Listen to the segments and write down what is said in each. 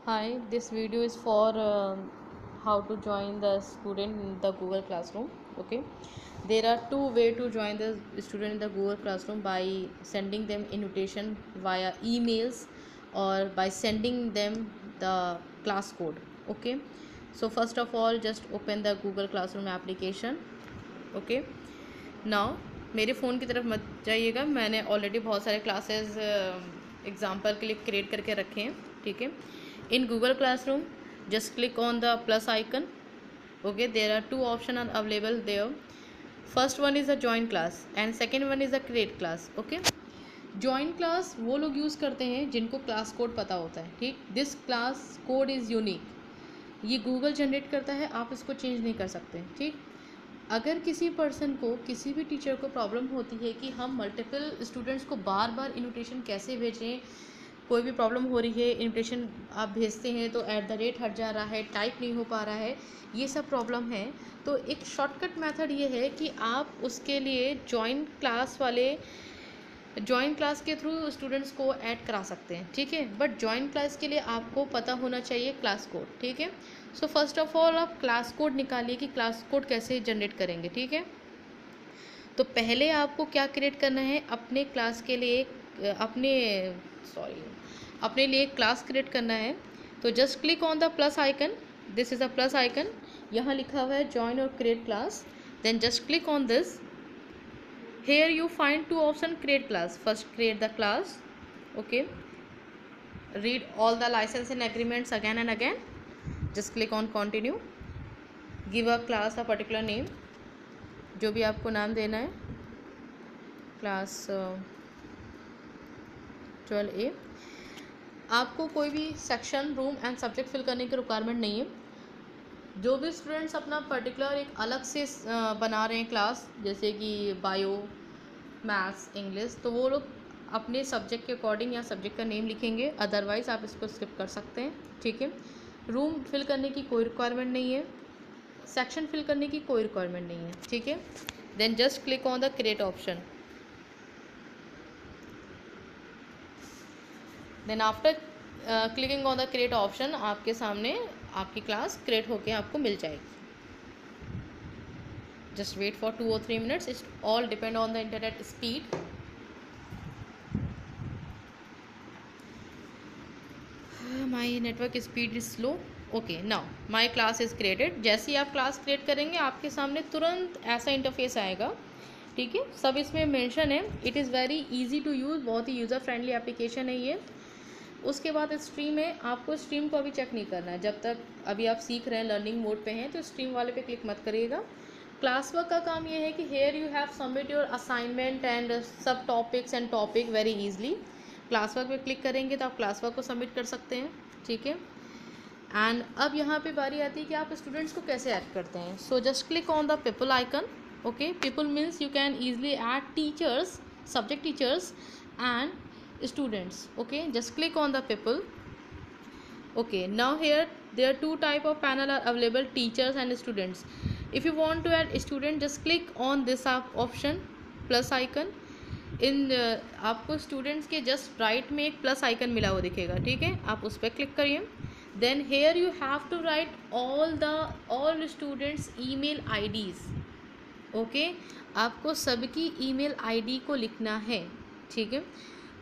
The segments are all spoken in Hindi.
Hi, this video is for how to join the student in the Google Classroom. Okay, there are two ways to join the student in the Google Classroom: by sending them invitation via emails or by sending them the class code. Okay, so first of all, just open the Google Classroom application. Okay, now मेरे फ़ोन की तरफ मत जाइएगा, मैंने ऑलरेडी बहुत सारे क्लासेस एग्जाम्पल के लिए क्रिएट करके रखे हैं. ठीक है, in Google Classroom just click on the plus icon. Okay, there are two options are available there. First one is a join class and second one is a create class. Okay, join class वो लोग यूज़ करते हैं जिनको क्लास कोड पता होता है. ठीक, this class code is unique, ये गूगल जनरेट करता है, आप इसको चेंज नहीं कर सकते. ठीक, अगर किसी पर्सन को, किसी भी टीचर को प्रॉब्लम होती है कि हम मल्टीपल स्टूडेंट्स को बार बार इन्विटेशन कैसे भेजें, कोई भी प्रॉब्लम हो रही है, इन्विटेशन आप भेजते हैं तो @ हट जा रहा है, टाइप नहीं हो पा रहा है, ये सब प्रॉब्लम है, तो एक शॉर्टकट मेथड ये है कि आप उसके लिए जॉइन क्लास के थ्रू स्टूडेंट्स को ऐड करा सकते हैं. ठीक है, बट जॉइन क्लास के लिए आपको पता होना चाहिए क्लास कोड. ठीक है, सो फर्स्ट ऑफ ऑल आप क्लास कोड निकालिए कि क्लास कोड कैसे जनरेट करेंगे. ठीक है, तो पहले आपको क्या क्रिएट करना है, अपने क्लास के लिए अपने लिए एक क्लास क्रिएट करना है. तो just click on the plus icon, this is a plus icon, यहाँ लिखा हुआ है जॉइन और create class. Then just click on this. Here you find two options, create class. First create the class. Okay, read all the license and agreements again and again. Just click on continue. Give a class a particular name, जो भी आपको नाम देना है. Class 12A. आपको कोई भी section, room and subject fill करने की रिक्वायरमेंट नहीं है. जो भी स्टूडेंट्स अपना पर्टिकुलर एक अलग से बना रहे हैं क्लास, जैसे कि बायो, मैथ्स, इंग्लिश, तो वो लोग अपने सब्जेक्ट के अकॉर्डिंग या सब्जेक्ट का नेम लिखेंगे, अदरवाइज़ आप इसको स्किप कर सकते हैं. ठीक है, रूम फिल करने की कोई रिक्वायरमेंट नहीं है, सेक्शन फिल करने की कोई रिक्वायरमेंट नहीं है. ठीक है, then just click on the create option. Then after clicking on the create option, आपके सामने आपकी क्लास क्रिएट होके आपको मिल जाएगी. Just wait for 2 or 3 minutes. It all depend on the internet speed. My network speed is slow. Okay, now my class is created. जैसे ही आप क्लास क्रिएट करेंगे आपके सामने तुरंत ऐसा इंटरफेस आएगा. ठीक है, सब इसमें मेंशन है. It is very easy to use, बहुत ही यूज़र फ्रेंडली एप्लीकेशन है ये. उसके बाद स्ट्रीम है, आपको स्ट्रीम को अभी चेक नहीं करना है, जब तक अभी आप सीख रहे हैं, लर्निंग मोड पे हैं, तो स्ट्रीम वाले पे क्लिक मत करिएगा. क्लास वर्क का काम ये है कि here you have submit your assignment and sub topics and topic very easily. Class work पे क्लिक करेंगे तो आप क्लास वर्क को सबमिट कर सकते हैं. ठीक है, एंड अब यहाँ पे बारी आती है कि आप स्टूडेंट्स को कैसे ऐड करते हैं. So just click on the people icon. Okay, people means you can easily add teachers, subject teachers and students. Okay, just click on the people. Okay, now here there are two type of panel are available, teachers and students. If you want to add student, just click on this option, plus icon. इन आपको स्टूडेंट्स के जस्ट राइट में एक प्लस आइकन मिला हुआ दिखेगा. ठीक है, आप उस पर क्लिक करिए. Then here you have to write all students email IDs. Okay, आपको सबकी ईमेल आईडी को लिखना है. ठीक है,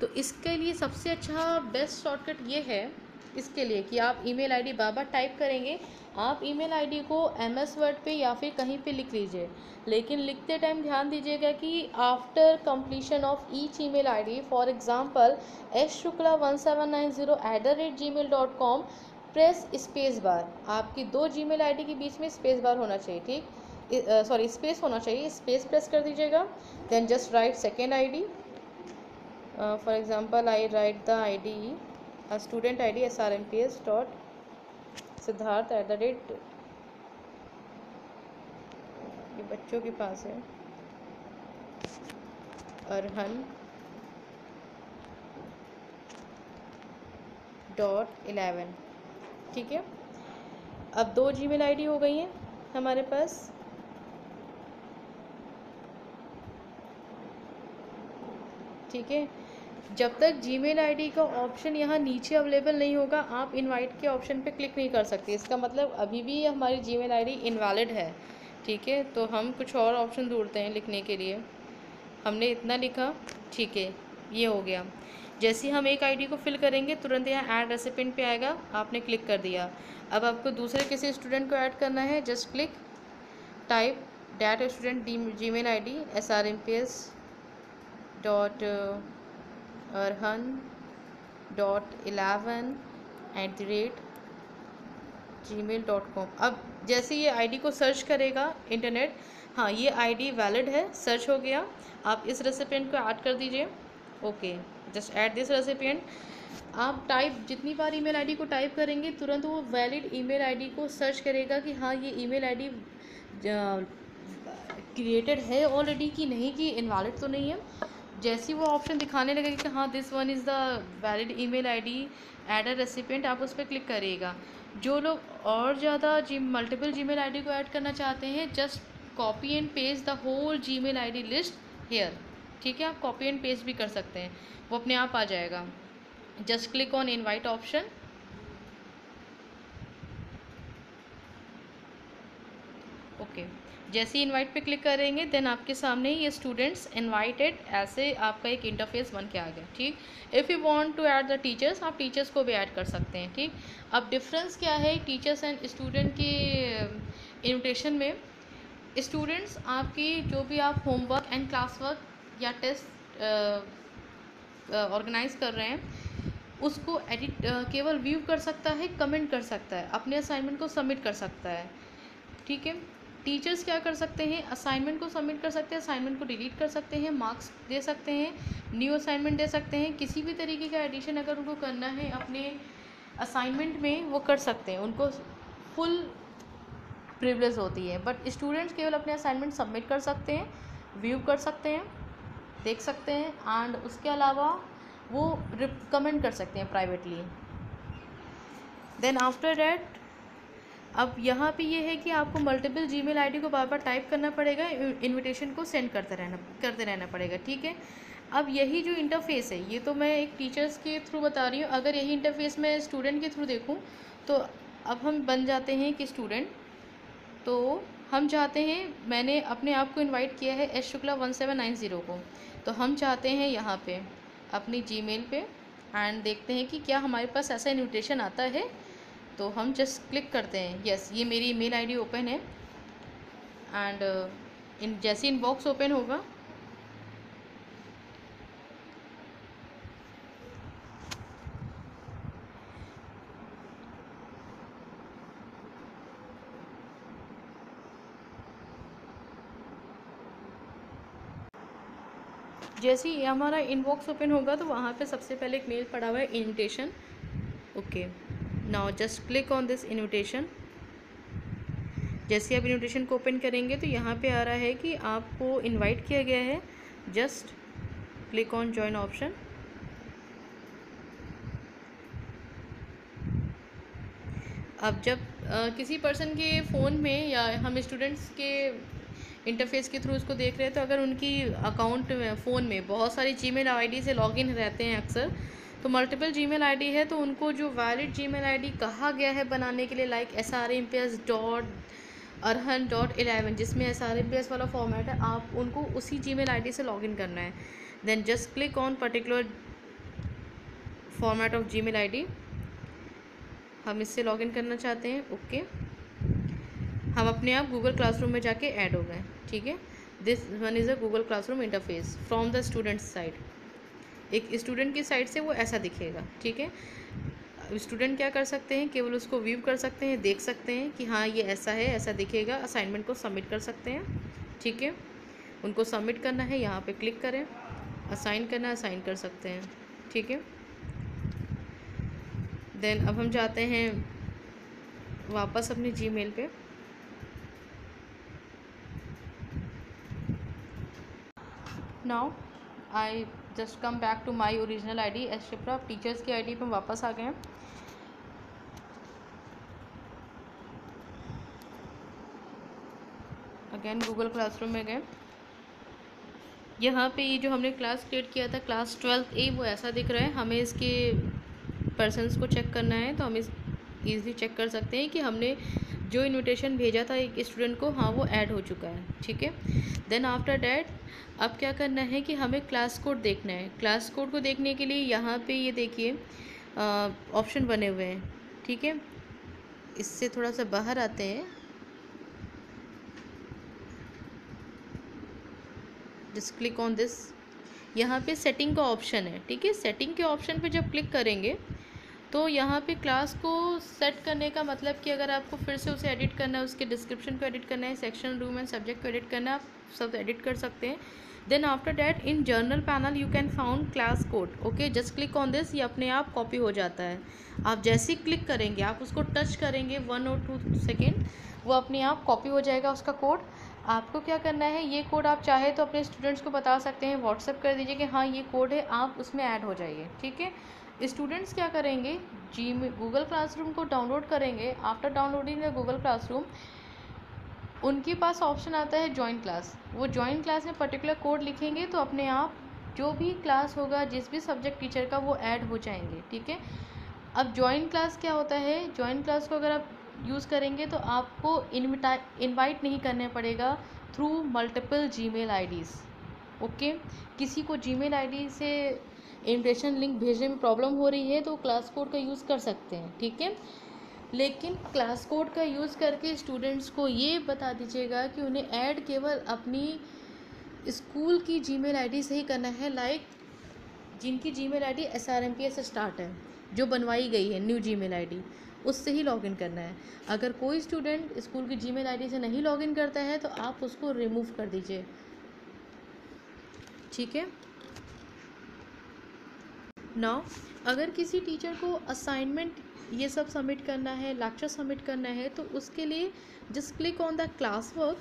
तो इसके लिए सबसे अच्छा बेस्ट शॉर्टकट ये है इसके लिए कि आप ईमेल आईडी बार टाइप करेंगे. आप ईमेल आईडी को MS वर्ड पे या फिर कहीं पे लिख लीजिए, लेकिन लिखते टाइम ध्यान दीजिएगा कि after completion of each email ID, for example shukla1790@gmail.com, press space bar. आपकी दो जीमेल आईडी के बीच में स्पेस बार होना चाहिए. ठीक, सॉरी स्पेस होना चाहिए, स्पेस प्रेस कर दीजिएगा. Then just write second ID. For example, I write the ID, a student ID srmps dot siddharth @ ये बच्चों के पास है, अरहन .11. ठीक है, अब दो जीमेल आईडी हो गई हैं हमारे पास. ठीक है, जब तक जीमेल आईडी का ऑप्शन यहाँ नीचे अवेलेबल नहीं होगा आप इनवाइट के ऑप्शन पे क्लिक नहीं कर सकते। इसका मतलब अभी भी हमारी जीमेल आईडी इनवैलिड है। ठीक है, तो हम कुछ और ऑप्शन ढूंढते हैं लिखने के लिए। हमने इतना लिखा, ठीक है, ये हो गया। जैसे ही हम एक आईडी को फिल करेंगे तुरंत यहाँ ऐड रेसिपिएंट पे आएगा, आपने क्लिक कर दिया। अब आपको दूसरे किसी स्टूडेंट को ऐड करना है, just click, type that student Gmail ID srmps.arhan.11@gmail.com। अब जैसे ये आईडी को सर्च करेगा इंटरनेट, हाँ ये आईडी वैलिड है, सर्च हो गया। आप इस रेसिपिएंट को ऐड कर दीजिए। Okay, just add this recipient. आप टाइप जितनी बार ईमेल आईडी को टाइप करेंगे तुरंत वो वैलिड ईमेल आईडी को सर्च करेगा कि हाँ ये ईमेल आईडी क्रिएटेड है ऑलरेडी कि नहीं, कि इनवैलिड तो नहीं है। जैसे ही वो ऑप्शन दिखाने लगेगा कि हाँ this one is the valid email ID, add a recipient, आप उस पर क्लिक करिएगा। जो लोग और ज़्यादा मल्टीपल जीमेल आईडी को ऐड करना चाहते हैं, just copy and paste the whole Gmail ID list here. ठीक है, आप कॉपी एंड पेस्ट भी कर सकते हैं, वो अपने आप आ जाएगा। Just click on invite option. Okay, जैसे ही इनवाइट पे क्लिक करेंगे देन आपके सामने ये स्टूडेंट्स इनवाइटेड ऐसे आपका एक इंटरफेस बन के आ गया। ठीक, if you want to add the teachers, आप टीचर्स को भी ऐड कर सकते हैं। ठीक, अब डिफरेंस क्या है टीचर्स एंड स्टूडेंट के इन्विटेशन में? स्टूडेंट्स आपकी जो भी आप होमवर्क एंड क्लास वर्क या टेस्ट ऑर्गेनाइज कर रहे हैं उसको एडिट केवल व्यू कर सकता है, कमेंट कर सकता है, अपने असाइनमेंट को सबमिट कर सकता है। ठीक है, टीचर्स क्या कर सकते हैं? असाइनमेंट को सबमिट कर सकते हैं, असाइनमेंट को डिलीट कर सकते हैं, मार्क्स दे सकते हैं, न्यू असाइनमेंट दे सकते हैं, किसी भी तरीके का एडिशन अगर उनको करना है अपने असाइनमेंट में वो कर सकते हैं, उनको फुल प्रिविलेज होती है। बट स्टूडेंट्स केवल अपने असाइनमेंट सबमिट कर सकते हैं, व्यू कर सकते हैं, देख सकते हैं, एंड उसके अलावा वो कमेंट कर सकते हैं प्राइवेटली। देन आफ्टर डैट अब यहाँ पे ये है कि आपको मल्टीपल जीमेल आईडी को बार बार टाइप करना पड़ेगा, इनविटेशन को सेंड करते रहना पड़ेगा। ठीक है, अब यही जो इंटरफेस है ये तो मैं एक टीचर्स के थ्रू बता रही हूँ। अगर यही इंटरफेस मैं स्टूडेंट के थ्रू देखूँ तो अब हम बन जाते हैं कि स्टूडेंट, तो हम चाहते हैं, मैंने अपने आप को इनवाइट किया है एस शुक्ला 1790 को, तो हम चाहते हैं यहाँ पे अपनी जीमेल पे एंड देखते हैं कि क्या हमारे पास ऐसा इनविटेशन आता है। तो हम जस्ट क्लिक करते हैं, यस ये मेरी ईमेल आईडी ओपन है एंड जैसे इनबॉक्स ओपन होगा जैसे ही हमारा इनबॉक्स ओपन होगा तो वहाँ पे सबसे पहले एक मेल पड़ा हुआ है, invitation. Okay, now just click on this invitation. जैसे आप इनविटेशन को ओपन करेंगे तो यहाँ पे आ रहा है कि आपको इनवाइट किया गया है, just click on join option. अब जब किसी पर्सन के फ़ोन में या हम स्टूडेंट्स के इंटरफेस के थ्रू उसको देख रहे हैं तो अगर उनकी अकाउंट फ़ोन में बहुत सारी जीमेल आईडी से लॉगिन रहते हैं अक्सर, तो मल्टीपल जीमेल आईडी है तो उनको जो वैलिड जीमेल आईडी कहा गया है बनाने के लिए, लाइक srmps.arhan.11 जिसमें srmps वाला फॉर्मेट है, आप उनको उसी जीमेल आईडी से लॉगिन करना है। Then just click on particular format of Gmail ID. हम इससे लॉगिन करना चाहते हैं। ओके, हम अपने आप गूगल क्लासरूम में जाके ऐड हो गए। ठीक है, this one is a Google classroom interface from the students side. एक स्टूडेंट की साइड से वो ऐसा दिखेगा। ठीक है, स्टूडेंट क्या कर सकते हैं, केवल उसको व्यू कर सकते हैं, देख सकते हैं कि हाँ ये ऐसा है, ऐसा दिखेगा। असाइनमेंट को सबमिट कर सकते हैं। ठीक है, उनको सबमिट करना है, यहाँ पे क्लिक करें, असाइन करना है, असाइन कर सकते हैं। ठीक है, देन अब हम जाते हैं वापस अपनी जीमेल पे। Now I just come back to my original ID S Shipra. Teachers की आईडी पे वापस आ गए हैं। अगेन गूगल क्लासरूम में गए, यहाँ पे ये जो हमने क्लास क्रिएट किया था क्लास 12 ए, वो ऐसा दिख रहा है। हमें इसके पर्सन्स को चेक करना है तो हम इस ईज़िली चेक कर सकते हैं कि हमने जो इनविटेशन भेजा था एक स्टूडेंट को, हाँ वो ऐड हो चुका है, ठीक है। देन आफ्टर डैट अब क्या करना है कि हमें क्लास कोड देखना है। क्लास कोड को देखने के लिए यहाँ पे ये देखिए ऑप्शन बने हुए हैं, ठीक है। इससे थोड़ा सा बाहर आते हैं, जस्ट क्लिक ऑन दिस। यहाँ पे सेटिंग का ऑप्शन है, ठीक है। सेटिंग के ऑप्शन पे जब क्लिक करेंगे तो यहाँ पे क्लास को सेट करने का मतलब कि अगर आपको फिर से उसे एडिट करना है, उसके डिस्क्रिप्शन को एडिट करना है, सेक्शन, रूम एंड सब्जेक्ट को एडिट करना है, आप सब एडिट कर सकते हैं। Then after that in general panel you can found class code, okay. Just click on this, ये अपने आप कॉपी हो जाता है। आप जैसे ही क्लिक करेंगे, आप उसको टच करेंगे 1 और 2 सेकेंड, वो अपने आप कॉपी हो जाएगा उसका कोड। आपको क्या करना है, ये कोड आप चाहे तो अपने स्टूडेंट्स को बता सकते हैं, व्हाट्सएप कर दीजिए कि हाँ ये कोड है, आप उसमें ऐड हो जाइए, ठीक है। स्टूडेंट्स क्या करेंगे, गूगल क्लासरूम को डाउनलोड करेंगे। After downloading the Google classroom उनके पास ऑप्शन आता है ज्वाइन क्लास। वो ज्वाइन क्लास में पर्टिकुलर कोड लिखेंगे तो अपने आप जो भी क्लास होगा, जिस भी सब्जेक्ट टीचर का, वो ऐड हो जाएंगे, ठीक है। अब ज्वाइन क्लास क्या होता है, ज्वाइन क्लास को अगर आप यूज़ करेंगे तो आपको इनवाइट नहीं करना पड़ेगा through multiple Gmail IDs, okay. किसी को जीमेल आईडी से इन्विटेशन लिंक भेजने में प्रॉब्लम हो रही है तो क्लास कोड का यूज़ कर सकते हैं, ठीक है। लेकिन क्लास कोड का यूज़ करके स्टूडेंट्स को ये बता दीजिएगा कि उन्हें ऐड केवल अपनी स्कूल की जीमेल आईडी से ही करना है, लाइक जिनकी जीमेल आईडी SRMPS से स्टार्ट है, जो बनवाई गई है न्यू जीमेल आईडी, उससे ही लॉगिन करना है। अगर कोई स्टूडेंट स्कूल की जीमेल आईडी से नहीं लॉगिन करता है तो आप उसको रिमूव कर दीजिए, ठीक है। नाउ अगर किसी टीचर को असाइनमेंट ये सब सबमिट करना है, लेक्चर सबमिट करना है, तो उसके लिए just click on the class work.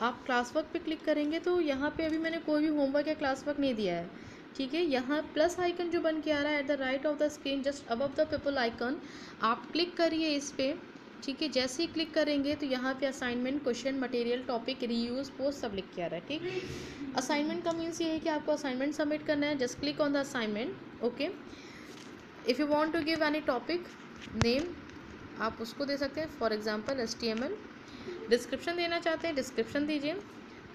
आप क्लास वर्क पे क्लिक करेंगे तो यहाँ पे अभी मैंने कोई भी होमवर्क या क्लास वर्क नहीं दिया है, ठीक है। यहाँ प्लस आइकन जो बन के आ रहा है at the right of the screen just above the people icon, आप क्लिक करिए इस पर, ठीक है। जैसे ही क्लिक करेंगे तो यहाँ पे assignment, question, material, topic, reuse, post सब लिख के आ रहा है, ठीक। असाइनमेंट का मीन्स ये है कि आपको असाइनमेंट सबमिट करना है। Just click on the assignment, okay. If you want to give any topic name, आप उसको दे सकते हैं, फॉर एग्जांपल HTML। डिस्क्रिप्शन देना चाहते हैं, डिस्क्रिप्शन दीजिए।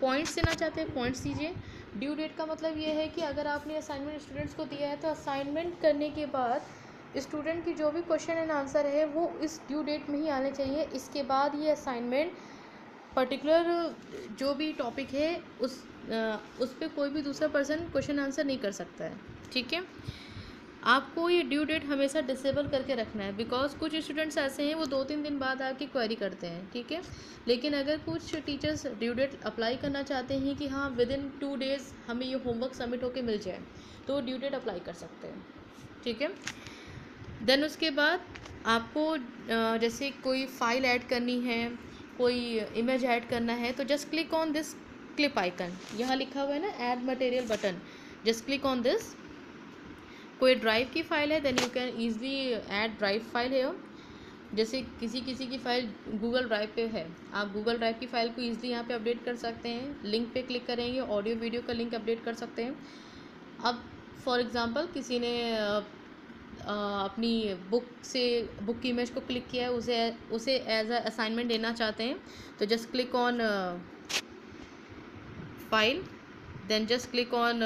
पॉइंट्स देना चाहते हैं, पॉइंट्स दीजिए। ड्यू डेट का मतलब ये है कि अगर आपने असाइनमेंट स्टूडेंट्स को दिया है तो असाइनमेंट करने के बाद स्टूडेंट की जो भी क्वेश्चन एंड आंसर है वो इस ड्यू डेट में ही आने चाहिए। इसके बाद ये असाइनमेंट पर्टिकुलर जो भी टॉपिक है उस पर कोई भी दूसरा पर्सन क्वेश्चन आंसर नहीं कर सकता है, ठीक है। आपको ये ड्यू डेट हमेशा डिसेबल करके रखना है, बिकॉज कुछ स्टूडेंट्स ऐसे हैं वो 2-3 दिन बाद आके क्वेरी करते हैं, ठीक है। लेकिन अगर कुछ टीचर्स ड्यू डेट अप्लाई करना चाहते हैं कि हाँ विदिन 2 डेज़ हमें ये होमवर्क सबमिट होके मिल जाए, तो ड्यू डेट अप्लाई कर सकते हैं, ठीक है। देन उसके बाद आपको जैसे कोई फाइल ऐड करनी है, कोई इमेज ऐड करना है, तो just click on this clip icon. यहाँ लिखा हुआ है ना add material button, just click on this. कोई ड्राइव की फ़ाइल है then you can easily add drive file है। जैसे किसी की फ़ाइल गूगल ड्राइव पे है, आप गूगल ड्राइव की फ़ाइल को ईजिली यहाँ पे अपडेट कर सकते हैं। लिंक पे क्लिक करेंगे, ऑडियो वीडियो का लिंक अपडेट कर सकते हैं। अब फॉर एग्जांपल किसी ने अपनी बुक की इमेज को क्लिक किया है, उसे एज अ असाइनमेंट देना चाहते हैं, तो just click on file, then just click on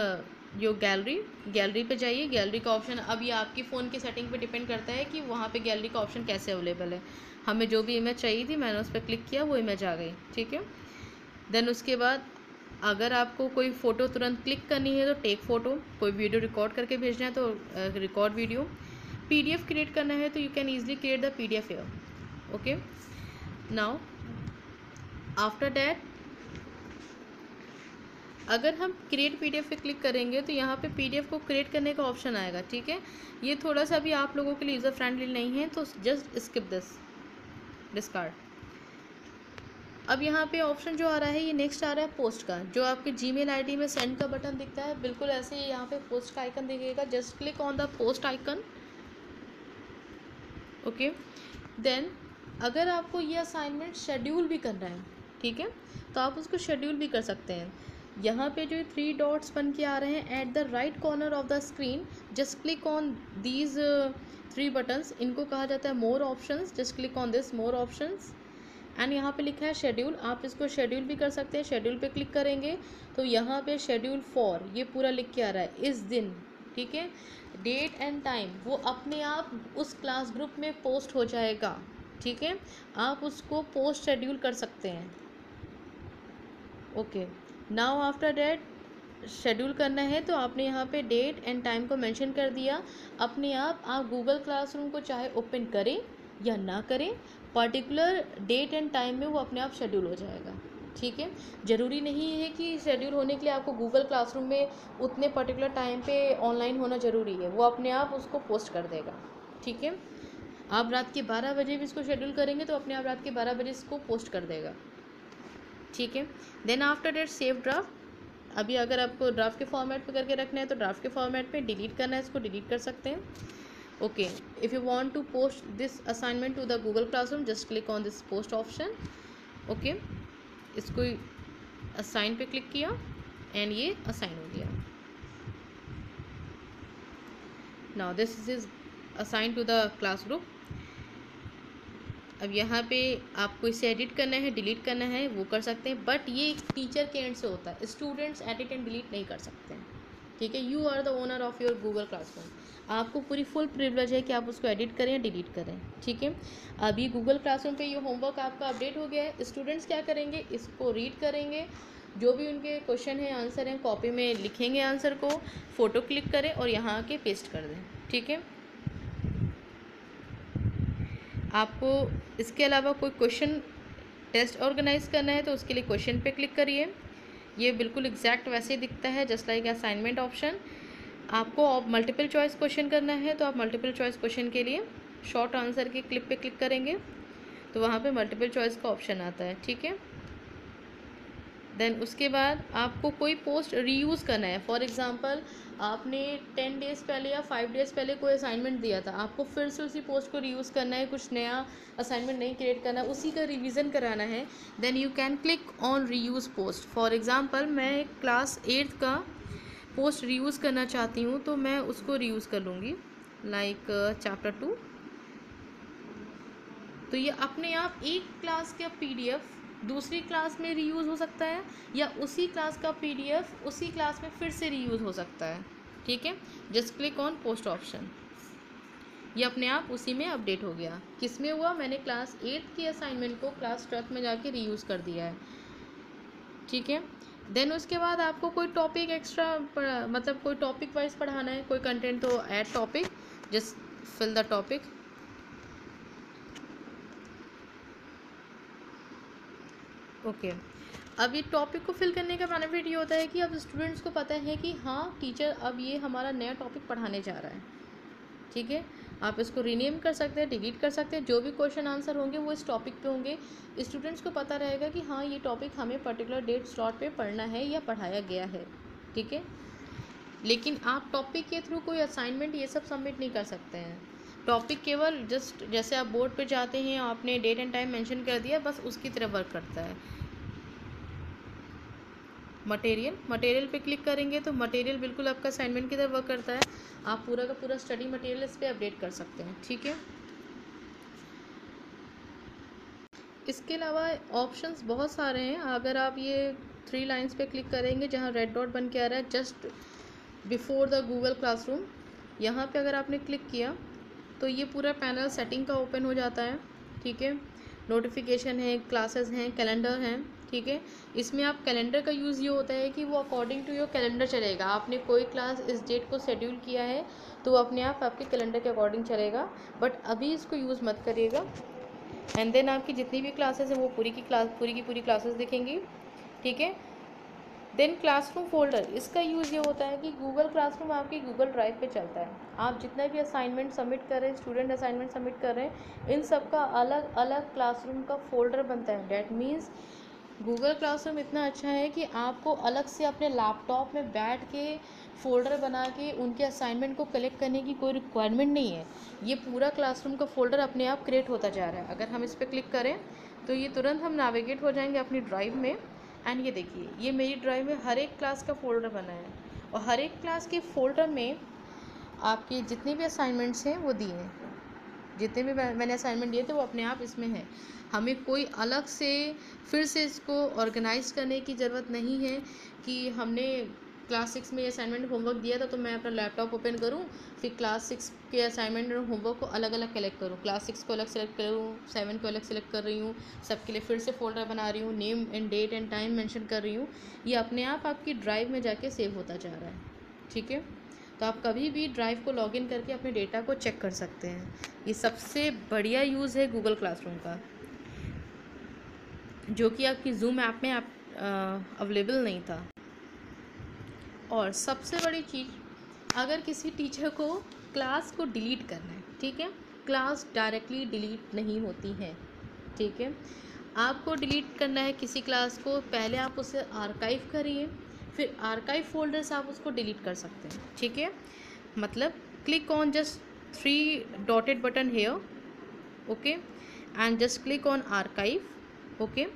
your gallery पे जाइए। गैलरी का ऑप्शन अब ये आपकी फ़ोन की सेटिंग पे डिपेंड करता है कि वहाँ पे गैलरी का ऑप्शन कैसे अवेलेबल है। हमें जो भी इमेज चाहिए थी मैंने उस पर क्लिक किया, वो इमेज आ गई, ठीक है। देन उसके बाद अगर आपको कोई फ़ोटो तुरंत क्लिक करनी है तो टेक फ़ोटो, कोई वीडियो रिकॉर्ड करके भेजना है तो रिकॉर्ड वीडियो, PDF क्रिएट करना है तो you can easily create the PDF here, okay. Now after that अगर हम क्रिएट PDF पे क्लिक करेंगे तो यहाँ पे PDF को क्रिएट करने का ऑप्शन आएगा, ठीक है। ये थोड़ा सा भी आप लोगों के लिए यूज़र फ्रेंडली नहीं है तो जस्ट स्किप दिस, डिस्कार्ड। अब यहाँ पे ऑप्शन जो आ रहा है ये नेक्स्ट आ रहा है पोस्ट का, जो आपके जीमेल आईडी में सेंड का बटन दिखता है बिल्कुल ऐसे ही यहाँ पे पोस्ट का आइकन दिखेगा। Just click on the post icon, okay. Then अगर आपको ये असाइनमेंट शेड्यूल भी करना है, ठीक है, तो आप उसको शेड्यूल भी कर सकते हैं। यहाँ पे जो 3 डॉट्स बन के आ रहे हैं at the right corner of the screen, just click on these 3 buttons, इनको कहा जाता है more options. Just click on this more options and यहाँ पे लिखा है शेड्यूल, आप इसको शेड्यूल भी कर सकते हैं। शेड्यूल पे क्लिक करेंगे तो यहाँ पे शेड्यूल फॉर ये पूरा लिख के आ रहा है, इस दिन, ठीक है, डेट एंड टाइम वो अपने आप उस क्लास ग्रुप में पोस्ट हो जाएगा, ठीक है, आप उसको पोस्ट शेड्यूल कर सकते हैं। Okay, now after date schedule करना है तो आपने यहाँ पे डेट एंड टाइम को मेंशन कर दिया। अपने आप गूगल क्लासरूम को चाहे ओपन करें या ना करें, पर्टिकुलर डेट एंड टाइम में वो अपने आप शेड्यूल हो जाएगा, ठीक है। ज़रूरी नहीं है कि शेड्यूल होने के लिए आपको गूगल क्लासरूम में उतने पर्टिकुलर टाइम पे ऑनलाइन होना ज़रूरी है, वो अपने आप उसको पोस्ट कर देगा, ठीक है। आप रात के 12 बजे भी इसको शेड्यूल करेंगे तो अपने आप रात के 12 बजे इसको पोस्ट कर देगा, ठीक है। Then after date save draft, अभी अगर आपको ड्राफ्ट के फॉर्मेट पे करके रखना है तो ड्राफ्ट के फॉर्मेट पे, डिलीट करना है इसको डिलीट कर सकते हैं। Okay, if you want to post this assignment to the Google classroom just click on this post option. Okay, इसको असाइन पे क्लिक किया एंड ये असाइन हो गया। Now this is assign to the class group. अब यहाँ पे आपको इसे एडिट करना है, डिलीट करना है, वो कर सकते हैं, बट ये टीचर के एंड से होता है, स्टूडेंट्स एडिट एंड डिलीट नहीं कर सकते हैं, ठीक है। You are the owner of your Google classroom, आपको पूरी फुल प्रिविलेज है कि आप उसको एडिट करें या डिलीट करें, ठीक है। अभी गूगल क्लासरूम पे ये होमवर्क आपका अपडेट हो गया है। स्टूडेंट्स क्या करेंगे, इसको रीड करेंगे, जो भी उनके क्वेश्चन है आंसर हैं कॉपी में लिखेंगे, आंसर को फ़ोटो क्लिक करें और यहाँ आके पेस्ट कर दें, ठीक है। आपको इसके अलावा कोई क्वेश्चन टेस्ट ऑर्गेनाइज करना है तो उसके लिए क्वेश्चन पे क्लिक करिए, ये बिल्कुल एग्जैक्ट वैसे ही दिखता है जस्ट लाइक असाइनमेंट ऑप्शन। आपको मल्टीपल चॉइस क्वेश्चन करना है तो आप मल्टीपल चॉइस क्वेश्चन के लिए शॉर्ट आंसर के क्लिप पे क्लिक करेंगे तो वहाँ पे मल्टीपल चॉइस का ऑप्शन आता है, ठीक है। देन उसके बाद आपको कोई पोस्ट रीयूज़ करना है। फॉर एग्जांपल आपने 10 डेज़ पहले या 5 डेज़ पहले कोई असाइनमेंट दिया था, आपको फिर से उसी पोस्ट को रीयूज़ करना है, कुछ नया असाइनमेंट नहीं क्रिएट करना, उसी का रिवीजन कराना है, then you can click on reuse post. For example मैं क्लास 8th का पोस्ट रीयूज़ करना चाहती हूँ तो मैं उसको रीयूज़ कर लूँगी, लाइक चैप्टर 2। तो ये अपने आप एक क्लास का PDF दूसरी क्लास में रीयूज़ हो सकता है या उसी क्लास का PDF उसी क्लास में फिर से रीयूज़ हो सकता है, ठीक है। Just click on post option, ये अपने आप उसी में अपडेट हो गया। किस में हुआ, मैंने क्लास 8 की असाइनमेंट को क्लास 12 में जाके रीयूज़ कर दिया है, ठीक है। देन उसके बाद आपको कोई टॉपिक एक्स्ट्रा मतलब कोई टॉपिक वाइज पढ़ाना है, कोई कंटेंट, तो add topic, just fill the topic. Okay, अब ये टॉपिक को फिल करने का बेनिफिट ये होता है कि अब स्टूडेंट्स को पता है कि हाँ टीचर अब ये हमारा नया टॉपिक पढ़ाने जा रहा है, ठीक है। आप इसको रीनेम कर सकते हैं, डिलीट कर सकते हैं, जो भी क्वेश्चन आंसर होंगे वो इस टॉपिक पे होंगे। स्टूडेंट्स को पता रहेगा कि हाँ ये टॉपिक हमें पर्टिकुलर डेट स्लॉट पे पढ़ना है या पढ़ाया गया है, ठीक है। लेकिन आप टॉपिक के थ्रू कोई असाइनमेंट ये सब सबमिट नहीं कर सकते हैं। टॉपिक केवल जस्ट जैसे आप बोर्ड पे जाते हैं, आपने डेट एंड टाइम मेंशन कर दिया, बस उसकी तरह वर्क करता है। मटेरियल पे क्लिक करेंगे तो मटेरियल बिल्कुल आपका असाइनमेंट की तरह वर्क करता है। आप पूरा का पूरा स्टडी मटेरियल इस पर अपडेट कर सकते हैं, ठीक है। इसके अलावा ऑप्शंस बहुत सारे हैं। अगर आप ये 3 लाइंस पे क्लिक करेंगे जहाँ रेड डॉट बन के आ रहा है just before the Google classroom, यहाँ पे अगर आपने क्लिक किया तो ये पूरा पैनल सेटिंग का ओपन हो जाता है, ठीक है। नोटिफिकेशन है, क्लासेस हैं, कैलेंडर हैं, ठीक है। इसमें आप कैलेंडर का यूज़ ये होता है कि वो अकॉर्डिंग टू योर कैलेंडर चलेगा। आपने कोई क्लास इस डेट को शेड्यूल किया है तो वो अपने आप आपके कैलेंडर के अकॉर्डिंग चलेगा, बट अभी इसको यूज़ मत करिएगा। एंड देन आपकी जितनी भी क्लासेस हैं वो पूरी की पूरी क्लासेस दिखेंगी, ठीक है। देन क्लासरूम फोल्डर, इसका यूज़ ये होता है कि गूगल क्लासरूम आपकी गूगल ड्राइव पे चलता है। आप जितना भी असाइनमेंट सबमिट कर रहे हैं, स्टूडेंट असाइनमेंट सबमिट कर रहे हैं, इन सब का अलग अलग क्लासरूम का फोल्डर बनता है। डैट मीन्स गूगल क्लासरूम इतना अच्छा है कि आपको अलग से अपने लैपटॉप में बैठ के फ़ोल्डर बना के उनके असाइनमेंट को कलेक्ट करने की कोई रिक्वायरमेंट नहीं है। ये पूरा क्लासरूम का फ़ोल्डर अपने आप क्रिएट होता जा रहा है। अगर हम इस पर क्लिक करें तो ये तुरंत हम नेविगेट हो जाएंगे अपनी ड्राइव में एंड ये देखिए, ये मेरी ड्राइव में हर एक क्लास का फ़ोल्डर बना है, और हर एक क्लास के फ़ोल्डर में आपके जितने भी असाइनमेंट्स हैं वो दिए हैं। जितने भी मैंने असाइनमेंट दिए थे वो अपने आप इसमें है। हमें कोई अलग से फिर से इसको ऑर्गेनाइज करने की ज़रूरत नहीं है कि हमने क्लास 6 में असाइनमेंट होमवर्क दिया था तो मैं अपना लैपटॉप ओपन करूं, फिर क्लास 6 के असाइनमेंट और होमवर्क को अलग अलग कलेक्ट करूं, क्लास 6 को अलग सेलेक्ट करूं, 7 को अलग सेलेक्ट कर रही हूं, सबके लिए फिर से फोल्डर बना रही हूं, name and date and time mention कर रही हूं। ये अपने आप आपकी ड्राइव में जाके सेव होता जा रहा है, ठीक है। तो आप कभी भी ड्राइव को लॉगिन करके अपने डेटा को चेक कर सकते हैं। ये सबसे बढ़िया यूज़ है गूगल क्लासरूम का, जो कि आपकी जूम ऐप में अवेलेबल नहीं था। और सबसे बड़ी चीज़, अगर किसी टीचर को क्लास को डिलीट करना है, ठीक है, क्लास डायरेक्टली डिलीट नहीं होती है, ठीक है। आपको डिलीट करना है किसी क्लास को, पहले आप उसे आर्काइव करिए, फिर आर्काइव फोल्डर से आप उसको डिलीट कर सकते हैं, ठीक है। मतलब click on just 3 dotted button here, okay, and just click on archive, okay.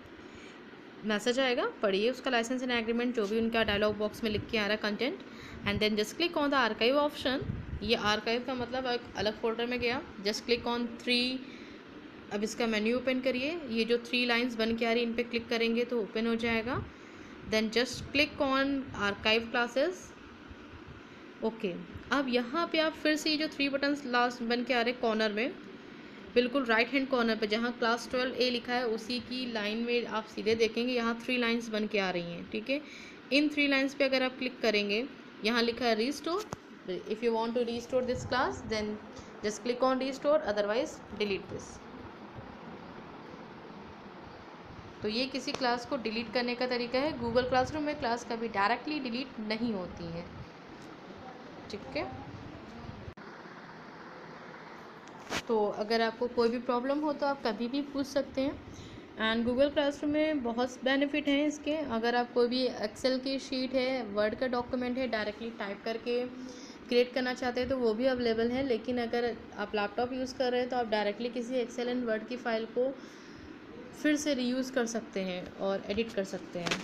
Message आएगा, पढ़िए उसका लाइसेंस एंड एग्रीमेंट, जो भी उनका डायलॉग बॉक्स में लिख के आ रहा है content, and then just click on the archive option. ये आर्काइव का मतलब एक अलग फोल्डर में गया। जस्ट क्लिक ऑन 3, अब इसका मेन्यू ओपन करिए, ये जो 3 लाइंस बन के आ रही है इन पर क्लिक करेंगे तो ओपन हो जाएगा। Then just click on archive classes, okay. अब यहाँ पे आप फिर से ये जो 3 बटन्स लास्ट बन के आ रहे कॉर्नर में, बिल्कुल राइट हैंड कॉर्नर पे जहाँ क्लास 12A लिखा है उसी की लाइन में आप सीधे देखेंगे यहाँ 3 लाइंस बन के आ रही हैं, ठीक है। इन 3 लाइंस पे अगर आप क्लिक करेंगे, यहाँ लिखा है restore. If you want to restore this class then just click on restore, otherwise delete this. तो ये किसी क्लास को डिलीट करने का तरीका है। गूगल क्लासरूम में क्लास कभी डायरेक्टली डिलीट नहीं होती है, ठीक है। तो अगर आपको कोई भी प्रॉब्लम हो तो आप कभी भी पूछ सकते हैं। एंड गूगल क्लासरूम में बहुत बेनिफिट हैं इसके। अगर आप कोई भी एक्सेल की शीट है, वर्ड का डॉक्यूमेंट है, डायरेक्टली टाइप करके क्रिएट करना चाहते हैं तो वो भी अवेलेबल है। लेकिन अगर आप लैपटॉप यूज़ कर रहे हैं तो आप डायरेक्टली किसी एक्सेल एंड वर्ड की फ़ाइल को फिर से रीयूज़ कर सकते हैं और एडिट कर सकते हैं।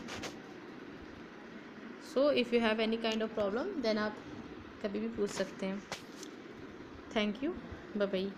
So if you have any kind of problem then आप कभी भी पूछ सकते हैं। Thank you, bye bye.